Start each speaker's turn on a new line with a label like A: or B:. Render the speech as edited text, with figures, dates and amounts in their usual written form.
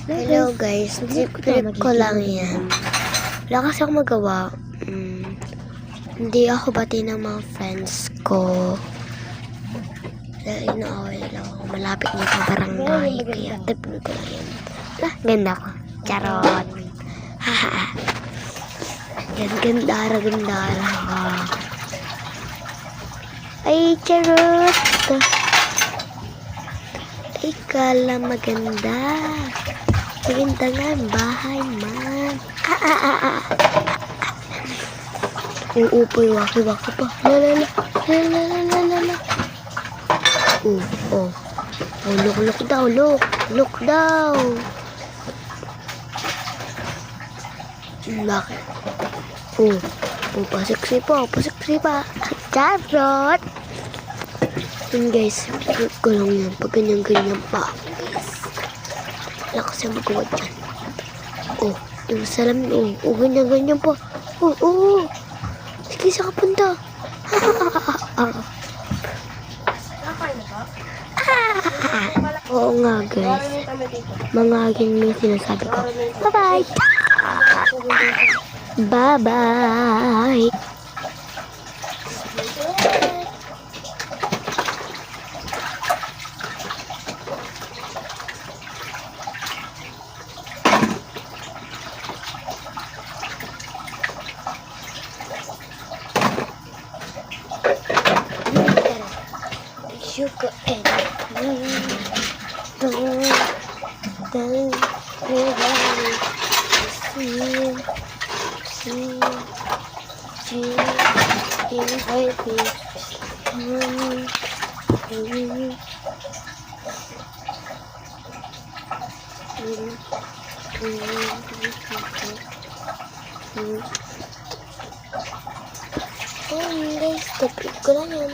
A: Hello guys, trip ko lang yan. Wala kasi akong magawa. Hindi ako bati ng mga friends ko. Dahil inaaway lang ako. Malapit niya sa barangay. Kaya trip ko lang yan. Ganda ko. Charot. Haha. Gandara ka. Ay, charot. Ay, kala maganda. Maganda nga ang bahay, man. Uupoy, waki-waki pa. Lalala. Oh. Look daw. Look daw. Bakit? Pasiksi pa. Charot. Yun guys, trip ko lang yan. Pag ganyan pa. Guys. Wala kasi magawa dyan. Yung salamin. Ganyan pa. Sige, sa kapunta. Oo nga guys. Mga aging may sinasabi ko. Bye-bye. Bye-bye. Sugar and guys, tapos ko lang yan.